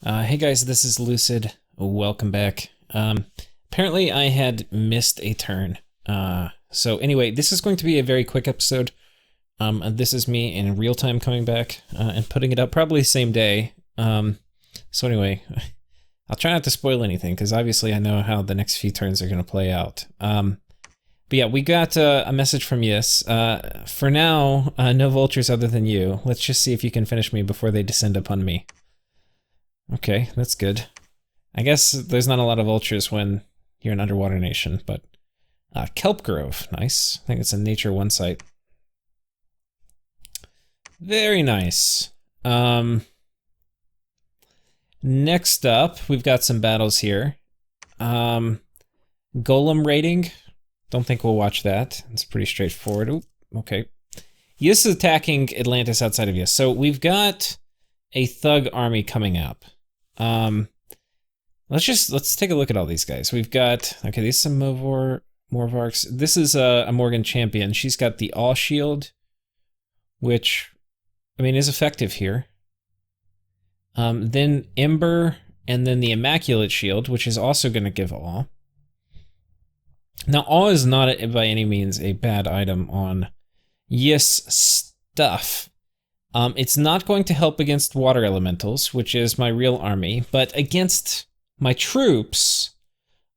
Hey guys, this is Lucid. Welcome back. Apparently I had missed a turn. So anyway, this is going to be a very quick episode. This is me in real time coming back and putting it up probably same day. So anyway, I'll try not to spoil anything because obviously I know how the next few turns are going to play out. But yeah, we got a message from Yes. For now, no vultures other than you. Let's just see if you can finish me before they descend upon me. Okay, that's good. I guess there's not a lot of vultures when you're an underwater nation, but... Kelp Grove, nice. I think it's a Nature 1 site. Very nice. Next up, we've got some battles here. Golem raiding. Don't think we'll watch that. It's pretty straightforward. Ooh, okay. Yus is attacking Atlantis outside of Yus. So we've got a thug army coming up. Let's take a look at all these guys. We've got, okay, these are some Morvarks. This is a Morgan champion. She's got the All Shield, which, I mean, is effective here. Then Ember, and then the Immaculate Shield, which is also going to give All. Now, All is not by any means a bad item on Yes stuff. It's not going to help against water elementals, which is my real army, but against my troops,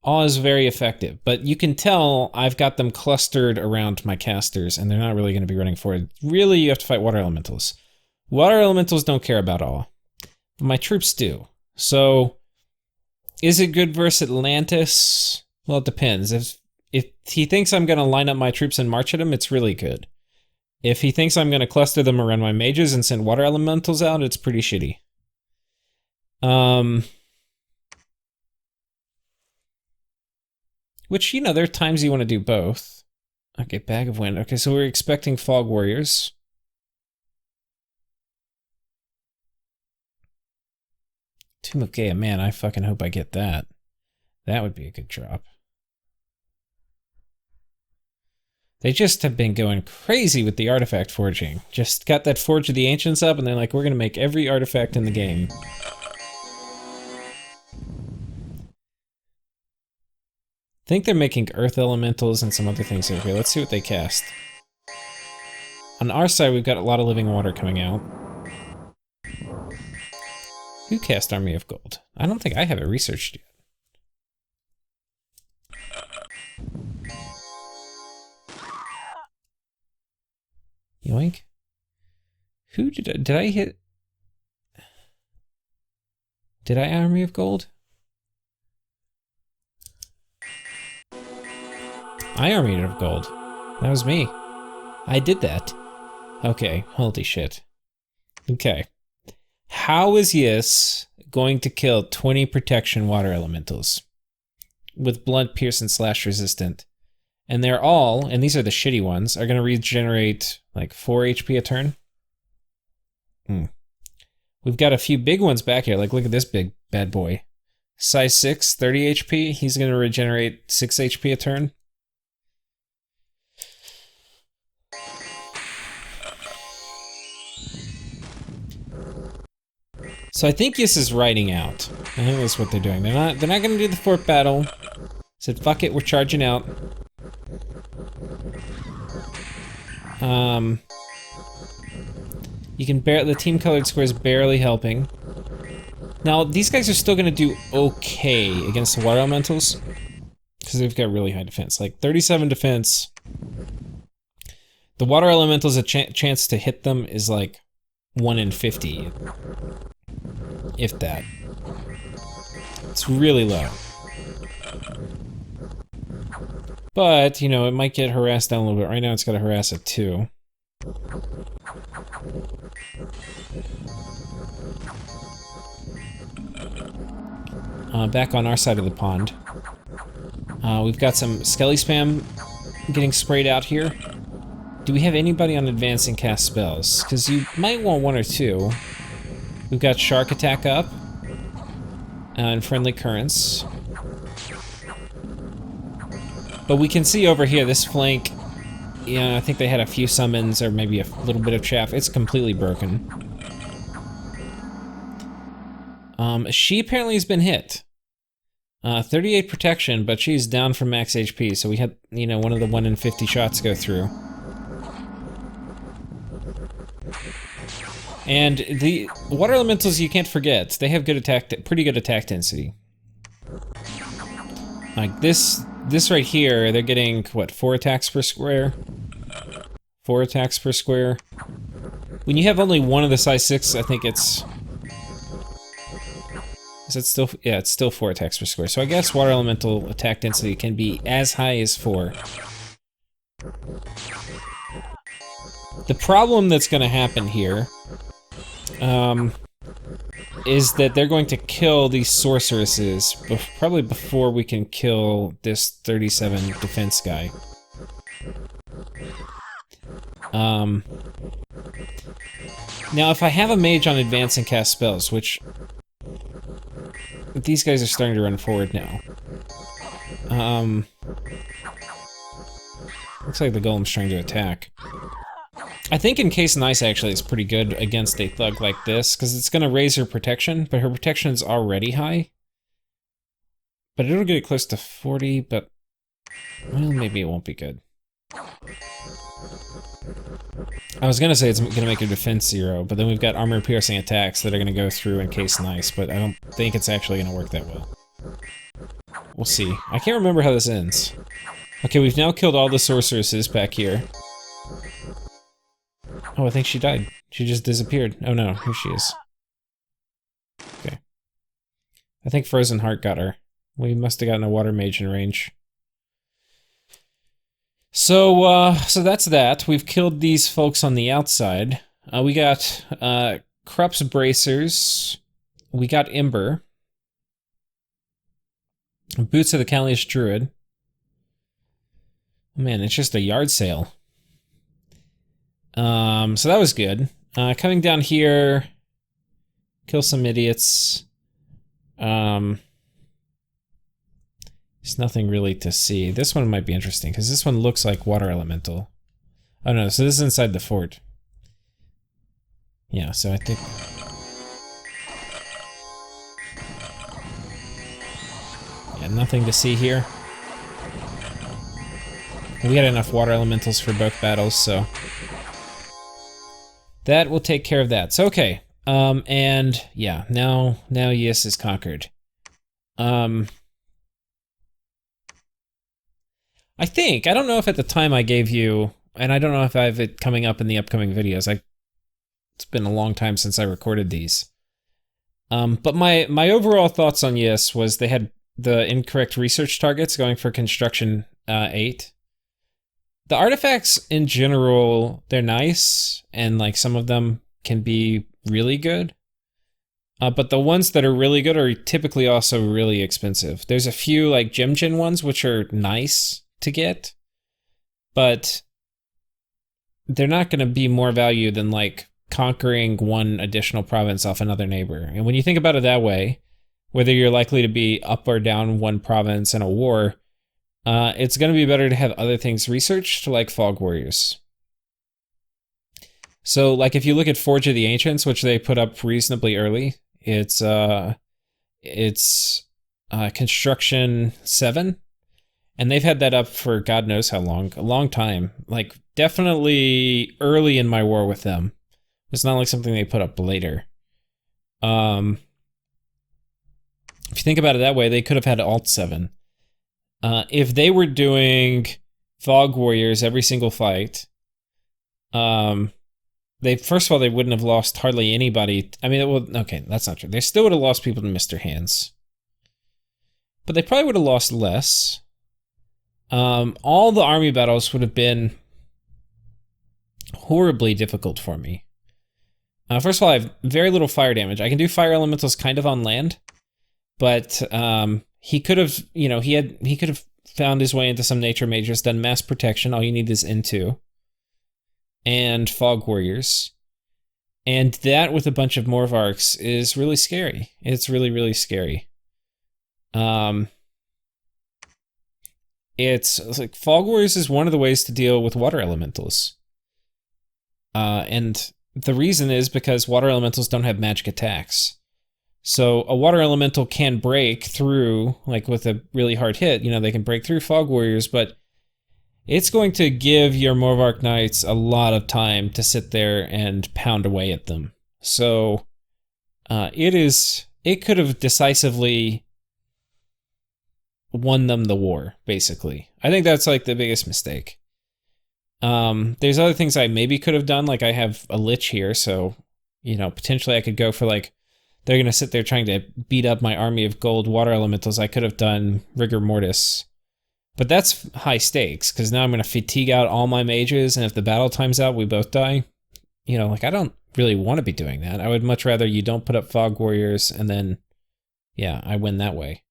Awe is very effective. But you can tell I've got them clustered around my casters, and they're not really going to be running forward. Really, you have to fight water elementals. Water elementals don't care about Awe, but my troops do. So, is it good versus Atlantis? Well, it depends. If he thinks I'm going to line up my troops and march at him, it's really good. If he thinks I'm going to cluster them around my mages and send water elementals out, it's pretty shitty. Which, you know, there are times you want to do both. Okay, Bag of Wind. Okay, so we're expecting Fog Warriors. Tomb of Gaia, man, I fucking hope I get that. That would be a good drop. They just have been going crazy with the artifact forging. Just got that Forge of the Ancients up, and they're like, we're gonna make every artifact in the game. I think they're making Earth Elementals and some other things over here. Let's see what they cast. On our side, we've got a lot of living water coming out. Who cast Army of Gold? I don't think I have it researched yet. Yoink. Who did I hit? Did I Army of Gold? I Army of Gold. That was me. I did that. Okay, holy shit. Okay. How is Yes going to kill 20 protection water elementals with blunt, pierce, and slash resistant? And they're all, and these are the shitty ones, are going to regenerate like 4 HP a turn. We've got a few big ones back here. Like, look at this big bad boy. Size 6, 30 HP. He's going to regenerate 6 HP a turn. So I think Yes is riding out. I think that's what they're doing. They're not going to do the fort battle. Said, fuck it, we're charging out. You can the team colored square is barely helping. Now, these guys are still going to do okay against the water elementals because they've got really high defense, like 37 defense. The water elementals, a chance to hit them is like 1 in 50, if that. It's really low. But, you know, it might get harassed down a little bit. Right now it's got to harass at 2. Back on our side of the pond. We've got some Skelly Spam getting sprayed out here. Do we have anybody on advancing cast spells? Because you might want 1 or 2. We've got Shark Attack up. And Friendly Currents. But we can see over here, this flank, yeah, I think they had a few summons or maybe a little bit of chaff. It's completely broken. She apparently has been hit. 38 protection, but she's down from max HP, so we had, you know, one of the 1 in 50 shots go through. And the water elementals, you can't forget, they have good attack, pretty good attack density. Like this right here, they're getting, what, 4 attacks per square? 4 attacks per square. When you have only one of the size 6, I think it's... Is it still... Yeah, it's still 4 attacks per square. So I guess water elemental attack density can be as high as 4. The problem that's going to happen here is that they're going to kill these sorceresses probably before we can kill this 37 defense guy. Now, if I have a mage on advance and cast spells, which these guys are starting to run forward now. Looks like the golem's trying to attack. I think Encased in Ice actually is pretty good against a thug like this, because it's going to raise her protection, but her protection is already high. But it'll get it close to 40, but... Well, maybe it won't be good. I was gonna say it's gonna make her defense 0, but then we've got armor-piercing attacks that are gonna go through Encased in Ice, but I don't think it's actually gonna work that well. We'll see. I can't remember how this ends. Okay, we've now killed all the sorceresses back here. Oh, I think she died. She just disappeared. Oh no, here she is. Okay. I think Frozen Heart got her. We must have gotten a water mage in range. So that's that. We've killed these folks on the outside. We got Krupp's Bracers. We got Ember. Boots of the Callius Druid. Man, it's just a yard sale. So that was good. Coming down here, kill some idiots. There's nothing really to see. This one might be interesting, because this one looks like water elemental. Oh no, so this is inside the fort. Yeah, so I think... Yeah, nothing to see here. We had enough water elementals for both battles, so... That will take care of that. So, okay. And, yeah, now Yes is conquered. I think, I don't know if at the time I gave you, and I don't know if I have it coming up in the upcoming videos. It's been a long time since I recorded these. But my overall thoughts on Yes was they had the incorrect research targets going for construction 8. The artifacts in general, they're nice, and like some of them can be really good. But the ones that are really good are typically also really expensive. There's a few like Gem Gen ones which are nice to get, but they're not going to be more value than like conquering one additional province off another neighbor. And when you think about it that way, whether you're likely to be up or down one province in a war, it's going to be better to have other things researched, like Fog Warriors. So, like, if you look at Forge of the Ancients, which they put up reasonably early, it's construction 7, and they've had that up for God knows how long, a long time. Like, definitely early in my war with them. It's not like something they put up later. If you think about it that way, they could have had Alt 7. If they were doing Fog Warriors every single fight, first of all, they wouldn't have lost hardly anybody. I mean, okay, that's not true. They still would have lost people to Mr. Hands. But they probably would have lost less. All the army battles would have been horribly difficult for me. First of all, I have very little fire damage. I can do fire elementals kind of on land, but he could have, you know, he could have found his way into some nature mages, done mass protection. All you need is into. And Fog Warriors. And that with a bunch of Morvarks is really scary. It's really, really scary. It's like Fog Warriors is one of the ways to deal with water elementals. And the reason is because water elementals don't have magic attacks. So a water elemental can break through, like with a really hard hit, you know, they can break through fog warriors, but it's going to give your Morvark Knights a lot of time to sit there and pound away at them. So it could have decisively won them the war, basically. I think that's like the biggest mistake. There's other things I maybe could have done, like I have a Lich here, so, you know, potentially I could go for like, they're going to sit there trying to beat up my army of gold water elementals. I could have done Rigor Mortis. But that's high stakes, because now I'm going to fatigue out all my mages, and if the battle time's out, we both die. You know, like, I don't really want to be doing that. I would much rather you don't put up fog warriors, and then, yeah, I win that way.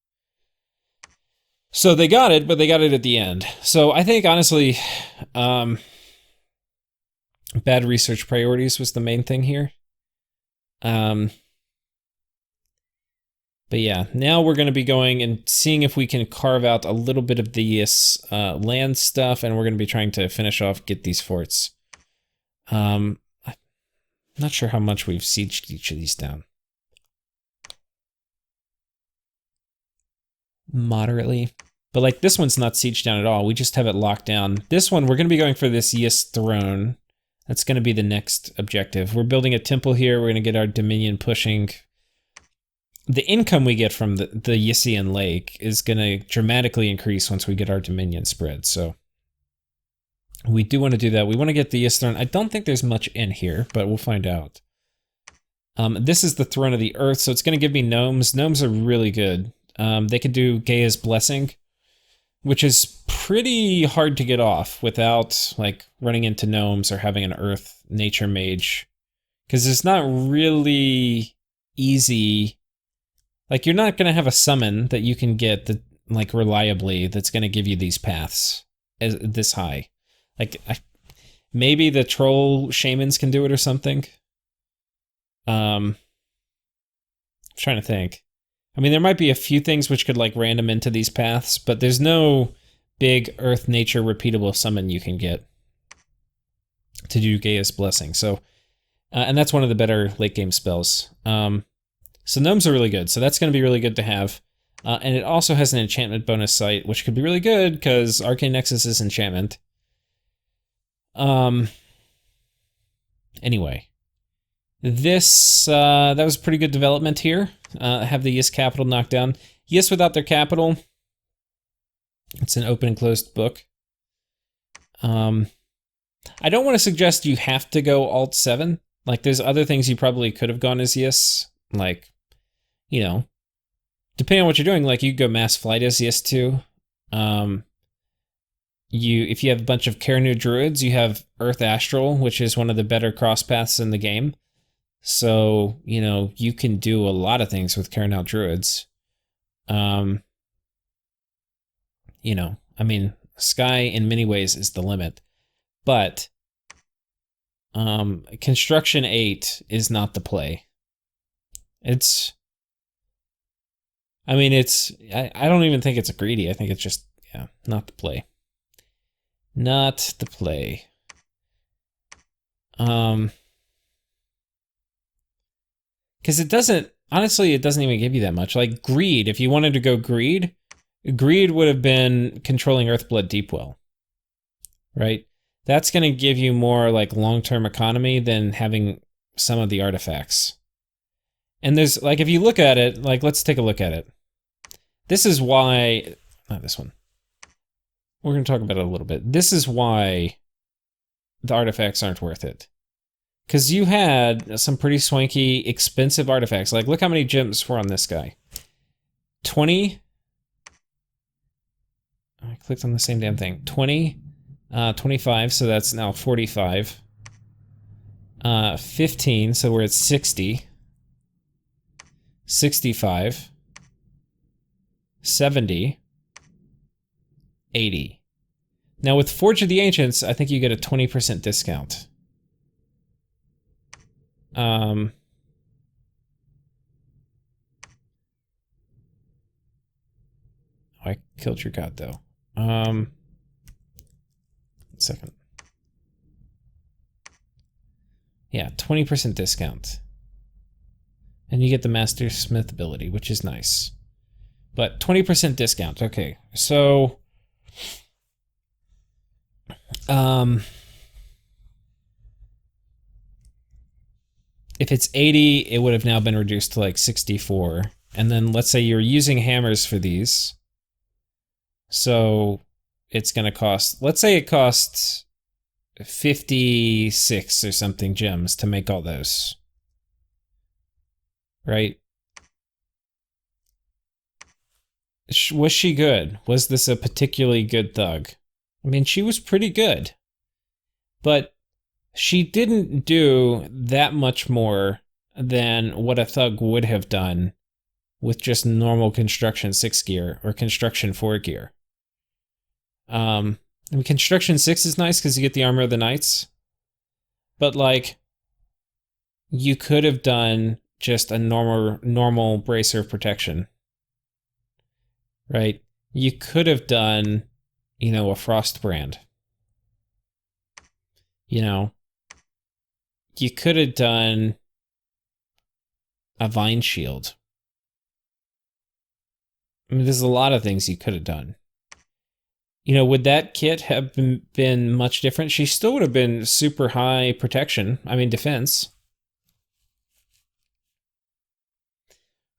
So they got it, but they got it at the end. So I think, honestly, bad research priorities was the main thing here. But yeah, now we're going to be going and seeing if we can carve out a little bit of the land stuff, and we're going to be trying to finish off, get these forts. I'm not sure how much we've sieged each of these down. Moderately. But like this one's not sieged down at all. We just have it locked down. This one, we're going to be going for this Yis throne. That's going to be the next objective. We're building a temple here. We're going to get our dominion pushing. The income we get from the Yisian Lake is going to dramatically increase once we get our dominion spread. So we do want to do that. We want to get the Yis throne. I don't think there's much in here, but we'll find out. This is the throne of the earth, so it's going to give me gnomes. Gnomes are really good. They can do Gaia's blessing, which is pretty hard to get off without like running into gnomes or having an earth nature mage, because it's not really easy. Like, you're not going to have a summon that you can get that, like, reliably that's going to give you these paths as this high. Like, maybe the troll shamans can do it or something. I'm trying to think. I mean, there might be a few things which could, like, random into these paths, but there's no big earth nature repeatable summon you can get to do Gaia's blessing. So, and that's one of the better late game spells. So gnomes are really good, so that's going to be really good to have. And it also has an enchantment bonus site, which could be really good, because Arcane Nexus is enchantment. Anyway. This, that was pretty good development here. Have the Yis capital knocked down. Yis without their capital. It's an open and closed book. I don't want to suggest you have to go Alt 7. Like, there's other things you probably could have gone as Yis, like, you know, depending on what you're doing, like you could go Mass Flight as Yis too. If you have a bunch of Carnu Druids, you have Earth Astral, which is one of the better cross paths in the game. So, you know, you can do a lot of things with Carnu Druids. You know, I mean, Sky in many ways is the limit, but Construction 8 is not the play. I don't even think it's a greedy. I think it's just, yeah, not the play. Not the play. Because it doesn't, honestly, it doesn't even give you that much. Like Greed, if you wanted to go Greed would have been controlling Earthblood Deepwell, right? That's going to give you more like long-term economy than having some of the artifacts. And there's, like, if you look at it, like, let's take a look at it. This is why, not this one. We're going to talk about it a little bit. This is why the artifacts aren't worth it. Because you had some pretty swanky, expensive artifacts. Like, look how many gems were on this guy. 20. I clicked on the same damn thing. 20, 25, so that's now 45. 15, so we're at 60. 65. 70. 80. Now with Forge of the Ancients, I think you get a 20% discount. I killed your god though. 1 second. Yeah, 20% discount. And you get the Master Smith ability, which is nice. But 20% discount. Okay, so... if it's 80, it would have now been reduced to like 64. And then let's say you're using hammers for these. So it's going to cost, let's say it costs 56 or something gems to make all those. Right? Was she good? Was this a particularly good thug? I mean, she was pretty good. But she didn't do that much more than what a thug would have done with just normal construction 6 gear or construction 4 gear. I mean, construction 6 is nice because you get the armor of the knights. But like, you could have done just a normal bracer of protection. Right? You could have done, you know, a frost brand. You know, you could have done a vine shield. I mean, there's a lot of things you could have done. You know, would that kit have been much different? She still would have been super high protection. I mean, defense.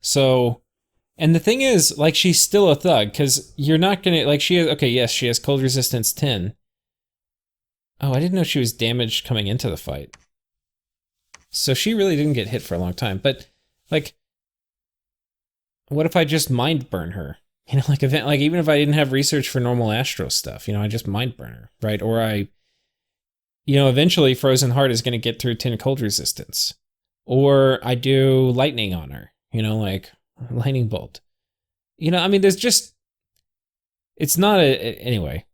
So, and the thing is, like, she's still a thug, because you're not gonna, like, she has, okay, yes, she has cold resistance 10. Oh, I didn't know she was damaged coming into the fight. So she really didn't get hit for a long time. But, like, what if I just mind burn her? You know, like even if I didn't have research for normal Astro stuff, you know, I just mind burn her, right? Or you know, eventually Frozen Heart is going to get through 10 cold resistance. Or I do lightning on her, you know, like lightning bolt. You know, I mean, there's just, it's not anyway,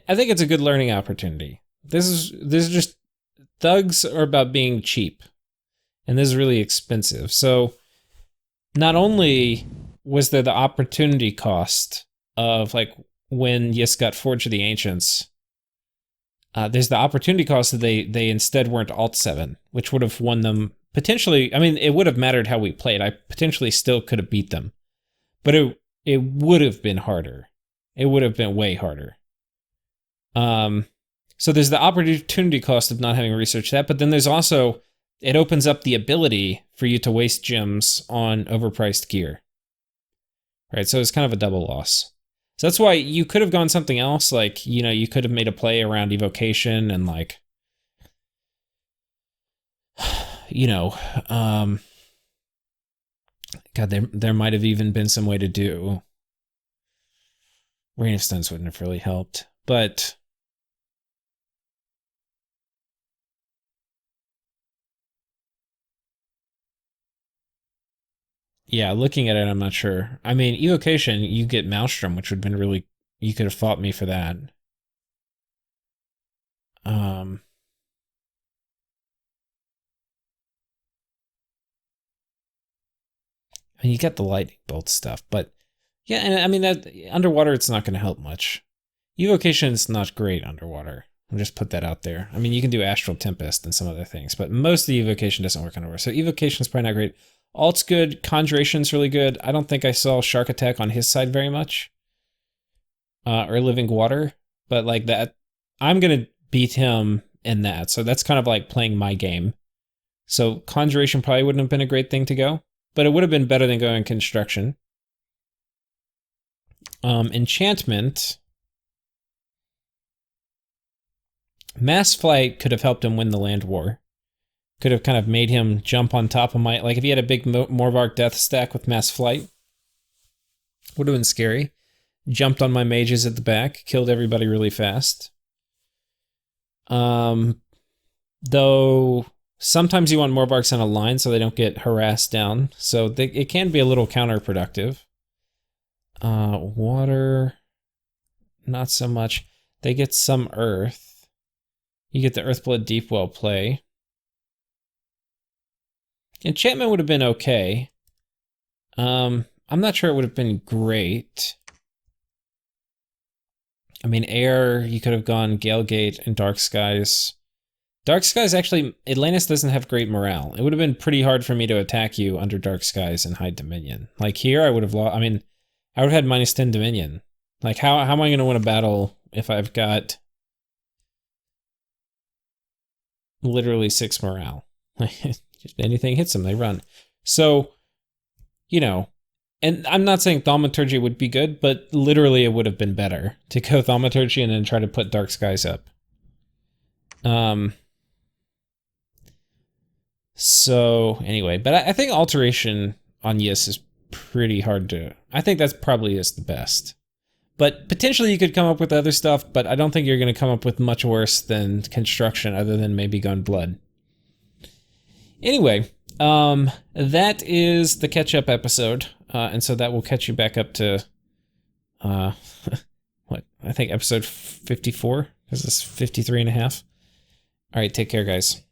I think it's a good learning opportunity. This is just, thugs are about being cheap. And this is really expensive. So not only was there the opportunity cost of, like, when Yisk got Forge of the Ancients, there's the opportunity cost that they instead weren't Alt 7, which would have won them potentially. I mean, it would have mattered how we played. I potentially still could have beat them. But it would have been harder. It would have been way harder. So there's the opportunity cost of not having researched that, but then there's also, it opens up the ability for you to waste gems on overpriced gear. Right, so it's kind of a double loss. So that's why you could have gone something else, like, you know, you could have made a play around evocation and, like, you know, God, there might have even been some way to do, Rain of Stones wouldn't have really helped, but yeah, looking at it, I'm not sure. I mean, evocation, you get Maelstrom, which would have been really, you could have fought me for that. And you get the lightning bolt stuff, but yeah, and I mean, that underwater, it's not going to help much. Evocation is not great underwater. I'll just put that out there. I mean, you can do Astral Tempest and some other things, but most of the evocation doesn't work underwater. So evocation is probably not great. Alt's good. Conjuration's really good. I don't think I saw Shark Attack on his side very much. Or Living Water. But like that, I'm going to beat him in that. So that's kind of like playing my game. So Conjuration probably wouldn't have been a great thing to go. But it would have been better than going Construction. Enchantment. Mass Flight could have helped him win the land war. Could have kind of made him jump on top of my... Like, if he had a big Morvark Death stack with Mass Flight, would have been scary. Jumped on my mages at the back, killed everybody really fast. Though, sometimes you want Morvarks on a line so they don't get harassed down. So it can be a little counterproductive. Water... Not so much. They get some earth. You get the Earthblood Deepwell play. Enchantment would have been okay. I'm not sure it would have been great. I mean, air, you could have gone Galegate and Dark Skies. Dark Skies actually, Atlantis doesn't have great morale. It would have been pretty hard for me to attack you under Dark Skies and High Dominion. Like here, I would have lost, I mean, I would have had minus 10 Dominion. Like how am I going to win a battle if I've got literally 6 morale? Just anything hits them, they run. So, you know, and I'm not saying Thaumaturgy would be good, but literally it would have been better to go Thaumaturgy and then try to put Dark Skies up. So anyway, but I think Alteration on Yis is pretty hard to... I think that's probably is the best. But potentially you could come up with other stuff, but I don't think you're going to come up with much worse than Construction other than maybe Gunblood. Anyway, that is the catch-up episode, and so that will catch you back up to, what, I think episode 54? Is this 53 and a half? All right, take care, guys.